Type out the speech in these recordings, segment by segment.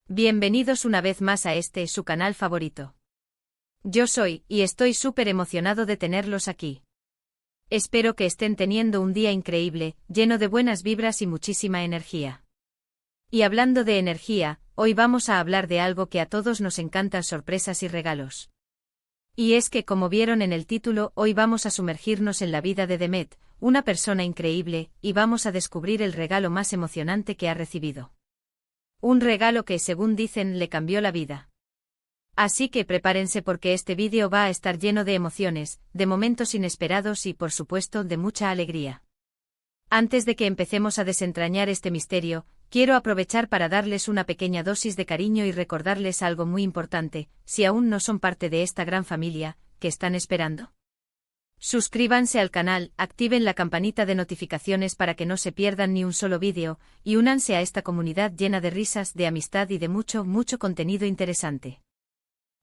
Bienvenidos una vez más a su canal favorito. Yo soy, y estoy súper emocionado de tenerlos aquí. Espero que estén teniendo un día increíble, lleno de buenas vibras y muchísima energía. Y hablando de energía, hoy vamos a hablar de algo que a todos nos encantan: sorpresas y regalos. Y es que, como vieron en el título, hoy vamos a sumergirnos en la vida de Demet, una persona increíble, y vamos a descubrir el regalo más emocionante que ha recibido. Un regalo que, según dicen, le cambió la vida. Así que prepárense porque este vídeo va a estar lleno de emociones, de momentos inesperados y, por supuesto, de mucha alegría. Antes de que empecemos a desentrañar este misterio, quiero aprovechar para darles una pequeña dosis de cariño y recordarles algo muy importante: si aún no son parte de esta gran familia, ¿qué están esperando? Suscríbanse al canal, activen la campanita de notificaciones para que no se pierdan ni un solo vídeo, y únanse a esta comunidad llena de risas, de amistad y de mucho contenido interesante.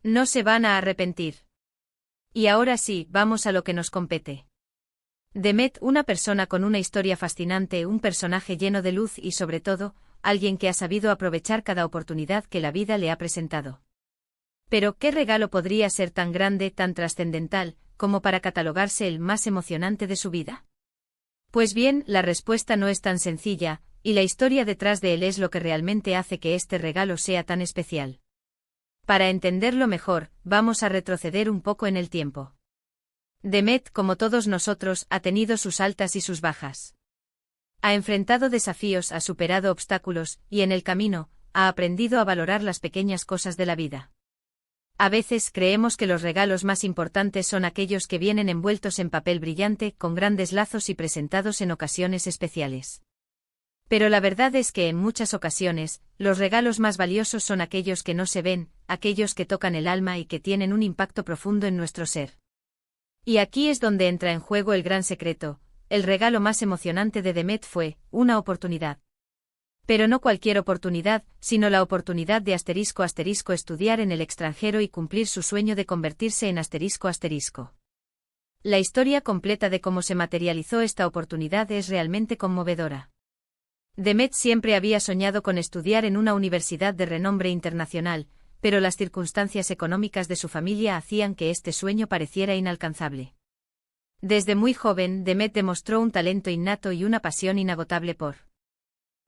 No se van a arrepentir. Y ahora sí, vamos a lo que nos compete. Demet, una persona con una historia fascinante, un personaje lleno de luz y, sobre todo, alguien que ha sabido aprovechar cada oportunidad que la vida le ha presentado. Pero, ¿qué regalo podría ser tan grande, tan trascendental, como para catalogarse el más emocionante de su vida? Pues bien, la respuesta no es tan sencilla, y la historia detrás de él es lo que realmente hace que este regalo sea tan especial. Para entenderlo mejor, vamos a retroceder un poco en el tiempo. Demet, como todos nosotros, ha tenido sus altas y sus bajas. Ha enfrentado desafíos, ha superado obstáculos, y en el camino, ha aprendido a valorar las pequeñas cosas de la vida. A veces creemos que los regalos más importantes son aquellos que vienen envueltos en papel brillante, con grandes lazos y presentados en ocasiones especiales. Pero la verdad es que en muchas ocasiones, los regalos más valiosos son aquellos que no se ven, aquellos que tocan el alma y que tienen un impacto profundo en nuestro ser. Y aquí es donde entra en juego el gran secreto: el regalo más emocionante de Demet fue una oportunidad. Pero no cualquier oportunidad, sino la oportunidad de estudiar en el extranjero y cumplir su sueño de convertirse en ***. La historia completa de cómo se materializó esta oportunidad es realmente conmovedora. Demet siempre había soñado con estudiar en una universidad de renombre internacional, pero las circunstancias económicas de su familia hacían que este sueño pareciera inalcanzable. Desde muy joven, Demet demostró un talento innato y una pasión inagotable por.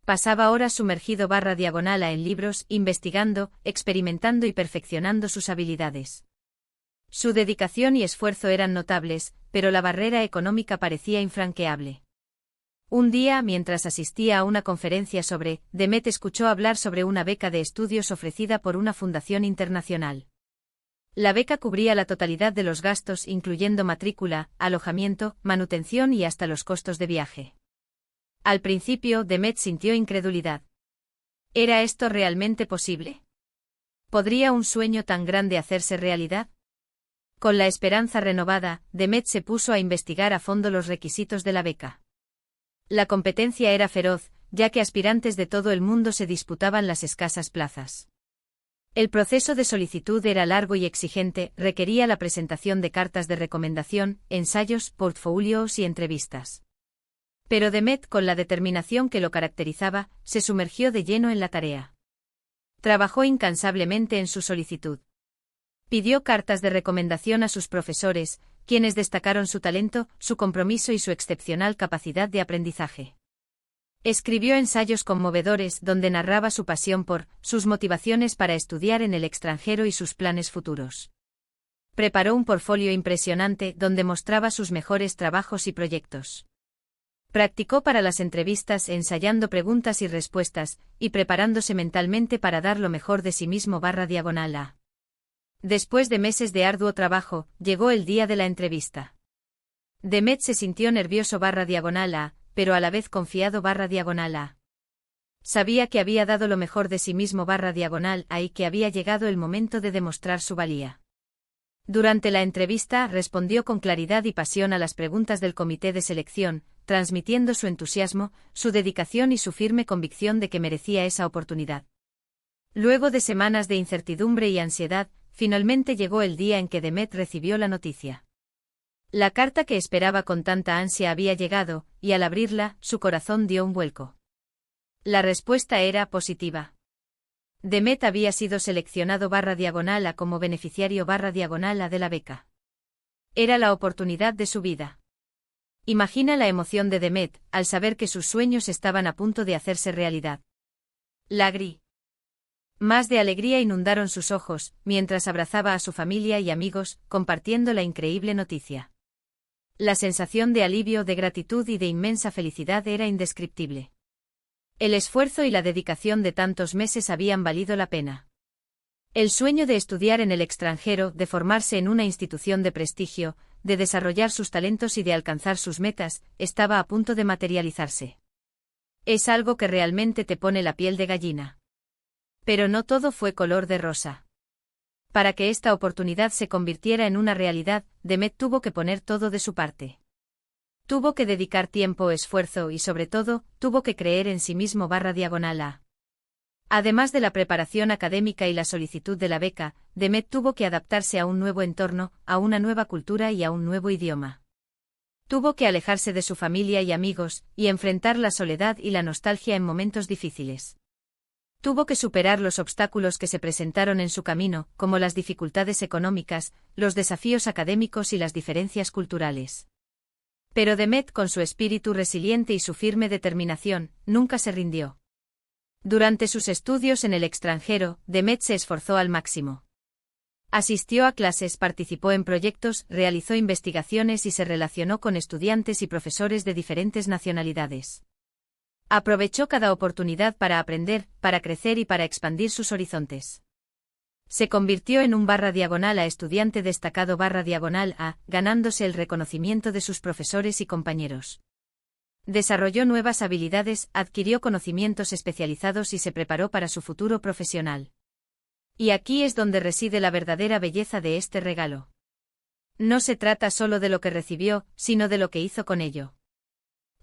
Pasaba horas sumergido en libros, investigando, experimentando y perfeccionando sus habilidades. Su dedicación y esfuerzo eran notables, pero la barrera económica parecía infranqueable. Un día, mientras asistía a una conferencia Demet escuchó hablar sobre una beca de estudios ofrecida por una fundación internacional. La beca cubría la totalidad de los gastos, incluyendo matrícula, alojamiento, manutención y hasta los costos de viaje. Al principio, Demet sintió incredulidad. ¿Era esto realmente posible? ¿Podría un sueño tan grande hacerse realidad? Con la esperanza renovada, Demet se puso a investigar a fondo los requisitos de la beca. La competencia era feroz, ya que aspirantes de todo el mundo se disputaban las escasas plazas. El proceso de solicitud era largo y exigente, requería la presentación de cartas de recomendación, ensayos, portfolios y entrevistas. Pero Demet, con la determinación que lo caracterizaba, se sumergió de lleno en la tarea. Trabajó incansablemente en su solicitud. Pidió cartas de recomendación a sus profesores, quienes destacaron su talento, su compromiso y su excepcional capacidad de aprendizaje. Escribió ensayos conmovedores donde narraba su pasión por, sus motivaciones para estudiar en el extranjero y sus planes futuros. Preparó un portfolio impresionante donde mostraba sus mejores trabajos y proyectos. Practicó para las entrevistas ensayando preguntas y respuestas, y preparándose mentalmente para dar lo mejor de sí mismo /A. Después de meses de arduo trabajo, llegó el día de la entrevista. Demet se sintió nervioso /A, pero a la vez confiado /A. Sabía que había dado lo mejor de sí mismo /A y que había llegado el momento de demostrar su valía. Durante la entrevista respondió con claridad y pasión a las preguntas del comité de selección, transmitiendo su entusiasmo, su dedicación y su firme convicción de que merecía esa oportunidad. Luego de semanas de incertidumbre y ansiedad, finalmente llegó el día en que Demet recibió la noticia. La carta que esperaba con tanta ansia había llegado, y al abrirla, su corazón dio un vuelco. La respuesta era positiva. Demet había sido seleccionado /A como beneficiario /A de la beca. Era la oportunidad de su vida. Imagina la emoción de Demet al saber que sus sueños estaban a punto de hacerse realidad. Más de alegría inundaron sus ojos, mientras abrazaba a su familia y amigos, compartiendo la increíble noticia. La sensación de alivio, de gratitud y de inmensa felicidad era indescriptible. El esfuerzo y la dedicación de tantos meses habían valido la pena. El sueño de estudiar en el extranjero, de formarse en una institución de prestigio, de desarrollar sus talentos y de alcanzar sus metas, estaba a punto de materializarse. Es algo que realmente te pone la piel de gallina. Pero no todo fue color de rosa. Para que esta oportunidad se convirtiera en una realidad, Demet tuvo que poner todo de su parte. Tuvo que dedicar tiempo, esfuerzo y sobre todo, tuvo que creer en sí mismo /A. Además de la preparación académica y la solicitud de la beca, Demet tuvo que adaptarse a un nuevo entorno, a una nueva cultura y a un nuevo idioma. Tuvo que alejarse de su familia y amigos, y enfrentar la soledad y la nostalgia en momentos difíciles. Tuvo que superar los obstáculos que se presentaron en su camino, como las dificultades económicas, los desafíos académicos y las diferencias culturales. Pero Demet, con su espíritu resiliente y su firme determinación, nunca se rindió. Durante sus estudios en el extranjero, Demet se esforzó al máximo. Asistió a clases, participó en proyectos, realizó investigaciones y se relacionó con estudiantes y profesores de diferentes nacionalidades. Aprovechó cada oportunidad para aprender, para crecer y para expandir sus horizontes. Se convirtió en un /A estudiante destacado /A, ganándose el reconocimiento de sus profesores y compañeros. Desarrolló nuevas habilidades, adquirió conocimientos especializados y se preparó para su futuro profesional. Y aquí es donde reside la verdadera belleza de este regalo. No se trata solo de lo que recibió, sino de lo que hizo con ello.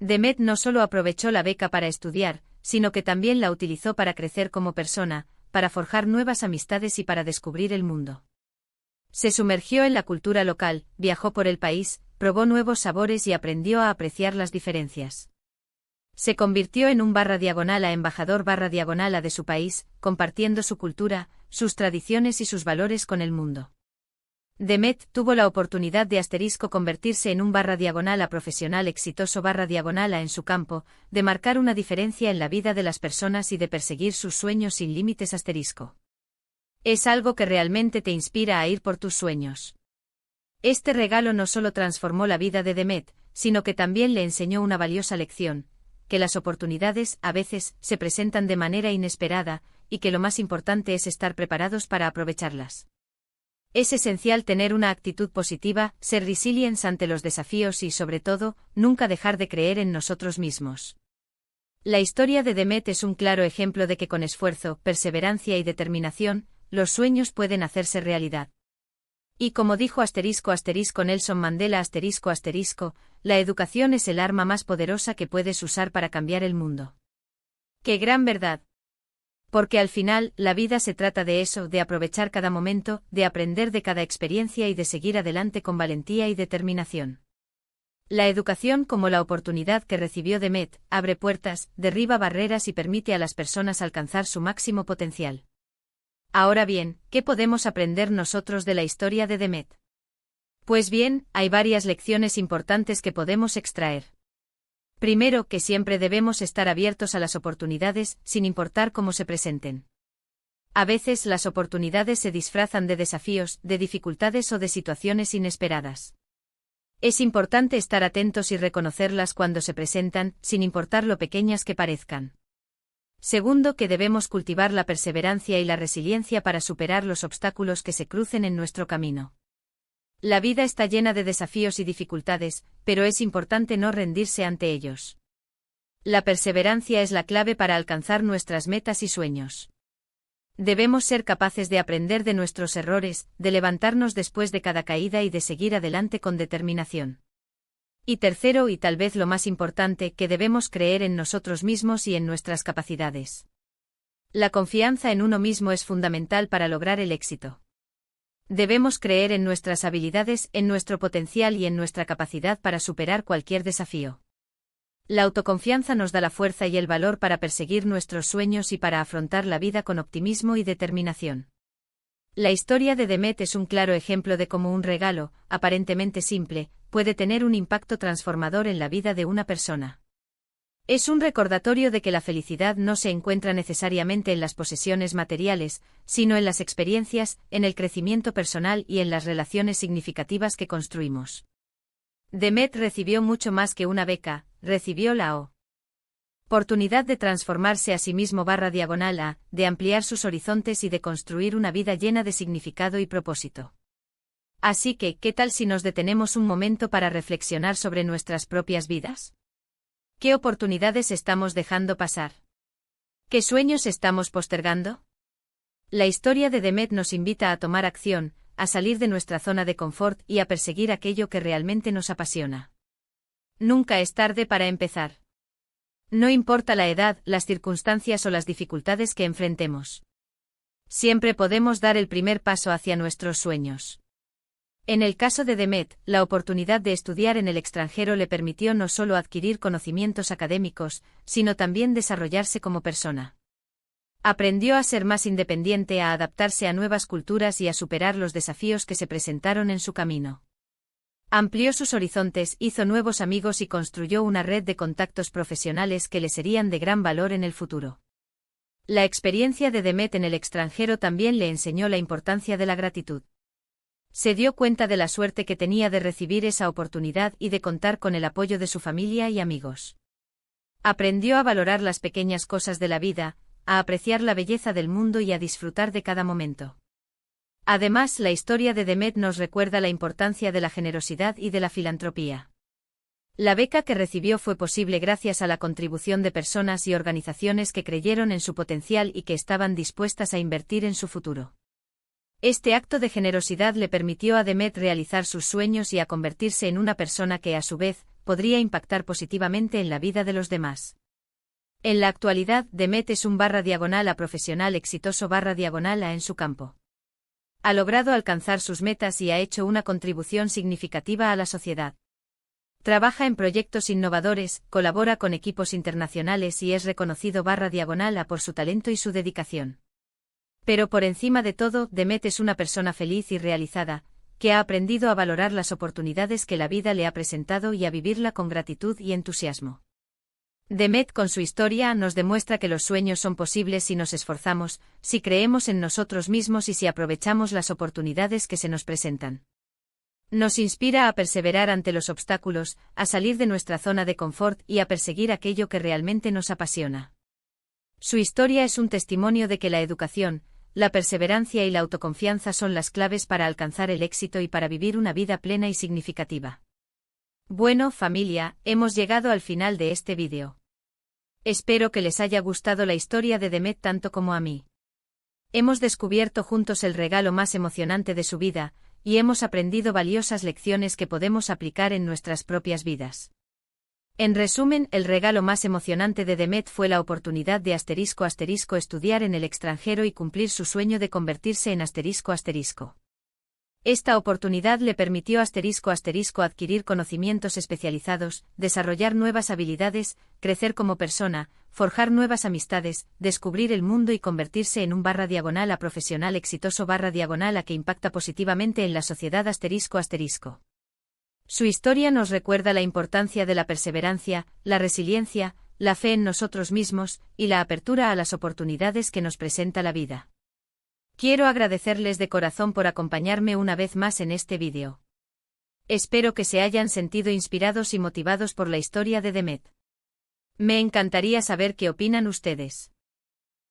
Demet no solo aprovechó la beca para estudiar, sino que también la utilizó para crecer como persona, para forjar nuevas amistades y para descubrir el mundo. Se sumergió en la cultura local, viajó por el país, probó nuevos sabores y aprendió a apreciar las diferencias. Se convirtió en un /A embajador /A de su país, compartiendo su cultura, sus tradiciones y sus valores con el mundo. Demet tuvo la oportunidad de convertirse en un /A profesional exitoso /A en su campo, de marcar una diferencia en la vida de las personas y de perseguir sus sueños sin límites *. Es algo que realmente te inspira a ir por tus sueños. Este regalo no solo transformó la vida de Demet, sino que también le enseñó una valiosa lección, que las oportunidades, a veces, se presentan de manera inesperada, y que lo más importante es estar preparados para aprovecharlas. Es esencial tener una actitud positiva, ser resilientes ante los desafíos y, sobre todo, nunca dejar de creer en nosotros mismos. La historia de Demet es un claro ejemplo de que con esfuerzo, perseverancia y determinación, los sueños pueden hacerse realidad. Y como dijo Nelson Mandela la educación es el arma más poderosa que puedes usar para cambiar el mundo. ¡Qué gran verdad! Porque al final, la vida se trata de eso, de aprovechar cada momento, de aprender de cada experiencia y de seguir adelante con valentía y determinación. La educación, como la oportunidad que recibió Demet, abre puertas, derriba barreras y permite a las personas alcanzar su máximo potencial. Ahora bien, ¿qué podemos aprender nosotros de la historia de Demet? Pues bien, hay varias lecciones importantes que podemos extraer. Primero, que siempre debemos estar abiertos a las oportunidades, sin importar cómo se presenten. A veces las oportunidades se disfrazan de desafíos, de dificultades o de situaciones inesperadas. Es importante estar atentos y reconocerlas cuando se presentan, sin importar lo pequeñas que parezcan. Segundo, que debemos cultivar la perseverancia y la resiliencia para superar los obstáculos que se crucen en nuestro camino. La vida está llena de desafíos y dificultades, pero es importante no rendirse ante ellos. La perseverancia es la clave para alcanzar nuestras metas y sueños. Debemos ser capaces de aprender de nuestros errores, de levantarnos después de cada caída y de seguir adelante con determinación. Y tercero, y tal vez lo más importante, que debemos creer en nosotros mismos y en nuestras capacidades. La confianza en uno mismo es fundamental para lograr el éxito. Debemos creer en nuestras habilidades, en nuestro potencial y en nuestra capacidad para superar cualquier desafío. La autoconfianza nos da la fuerza y el valor para perseguir nuestros sueños y para afrontar la vida con optimismo y determinación. La historia de Demet es un claro ejemplo de cómo un regalo, aparentemente simple, puede tener un impacto transformador en la vida de una persona. Es un recordatorio de que la felicidad no se encuentra necesariamente en las posesiones materiales, sino en las experiencias, en el crecimiento personal y en las relaciones significativas que construimos. Demet recibió mucho más que una beca, recibió la oportunidad de transformarse a sí mismo /, de ampliar sus horizontes y de construir una vida llena de significado y propósito. Así que, ¿qué tal si nos detenemos un momento para reflexionar sobre nuestras propias vidas? ¿Qué oportunidades estamos dejando pasar? ¿Qué sueños estamos postergando? La historia de Demet nos invita a tomar acción, a salir de nuestra zona de confort y a perseguir aquello que realmente nos apasiona. Nunca es tarde para empezar. No importa la edad, las circunstancias o las dificultades que enfrentemos. Siempre podemos dar el primer paso hacia nuestros sueños. En el caso de Demet, la oportunidad de estudiar en el extranjero le permitió no solo adquirir conocimientos académicos, sino también desarrollarse como persona. Aprendió a ser más independiente, a adaptarse a nuevas culturas y a superar los desafíos que se presentaron en su camino. Amplió sus horizontes, hizo nuevos amigos y construyó una red de contactos profesionales que le serían de gran valor en el futuro. La experiencia de Demet en el extranjero también le enseñó la importancia de la gratitud. Se dio cuenta de la suerte que tenía de recibir esa oportunidad y de contar con el apoyo de su familia y amigos. Aprendió a valorar las pequeñas cosas de la vida, a apreciar la belleza del mundo y a disfrutar de cada momento. Además, la historia de Demet nos recuerda la importancia de la generosidad y de la filantropía. La beca que recibió fue posible gracias a la contribución de personas y organizaciones que creyeron en su potencial y que estaban dispuestas a invertir en su futuro. Este acto de generosidad le permitió a Demet realizar sus sueños y a convertirse en una persona que, a su vez, podría impactar positivamente en la vida de los demás. En la actualidad, Demet es un /a profesional exitoso /a en su campo. Ha logrado alcanzar sus metas y ha hecho una contribución significativa a la sociedad. Trabaja en proyectos innovadores, colabora con equipos internacionales y es reconocido /a por su talento y su dedicación. Pero por encima de todo, Demet es una persona feliz y realizada, que ha aprendido a valorar las oportunidades que la vida le ha presentado y a vivirla con gratitud y entusiasmo. Demet con su historia nos demuestra que los sueños son posibles si nos esforzamos, si creemos en nosotros mismos y si aprovechamos las oportunidades que se nos presentan. Nos inspira a perseverar ante los obstáculos, a salir de nuestra zona de confort y a perseguir aquello que realmente nos apasiona. Su historia es un testimonio de que la educación, la perseverancia y la autoconfianza son las claves para alcanzar el éxito y para vivir una vida plena y significativa. Bueno, familia, hemos llegado al final de este vídeo. Espero que les haya gustado la historia de Demet tanto como a mí. Hemos descubierto juntos el regalo más emocionante de su vida, y hemos aprendido valiosas lecciones que podemos aplicar en nuestras propias vidas. En resumen, el regalo más emocionante de Demet fue la oportunidad de ** estudiar en el extranjero y cumplir su sueño de convertirse en **. Esta oportunidad le permitió ** adquirir conocimientos especializados, desarrollar nuevas habilidades, crecer como persona, forjar nuevas amistades, descubrir el mundo y convertirse en un /a profesional exitoso /a que impacta positivamente en la sociedad **. Su historia nos recuerda la importancia de la perseverancia, la resiliencia, la fe en nosotros mismos y la apertura a las oportunidades que nos presenta la vida. Quiero agradecerles de corazón por acompañarme una vez más en este vídeo. Espero que se hayan sentido inspirados y motivados por la historia de Demet. Me encantaría saber qué opinan ustedes.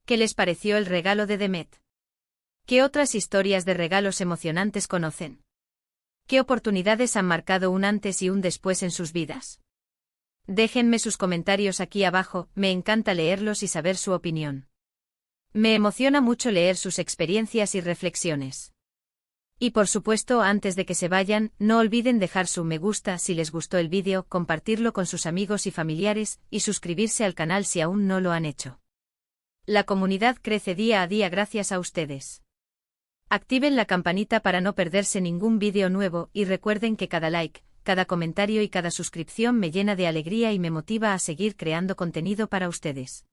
¿Qué les pareció el regalo de Demet? ¿Qué otras historias de regalos emocionantes conocen? ¿Qué oportunidades han marcado un antes y un después en sus vidas? Déjenme sus comentarios aquí abajo, me encanta leerlos y saber su opinión. Me emociona mucho leer sus experiencias y reflexiones. Y por supuesto, antes de que se vayan, no olviden dejar su me gusta si les gustó el vídeo, compartirlo con sus amigos y familiares, y suscribirse al canal si aún no lo han hecho. La comunidad crece día a día gracias a ustedes. Activen la campanita para no perderse ningún vídeo nuevo y recuerden que cada like, cada comentario y cada suscripción me llena de alegría y me motiva a seguir creando contenido para ustedes.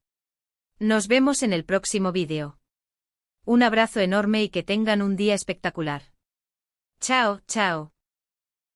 Nos vemos en el próximo vídeo. Un abrazo enorme y que tengan un día espectacular. Chao, chao.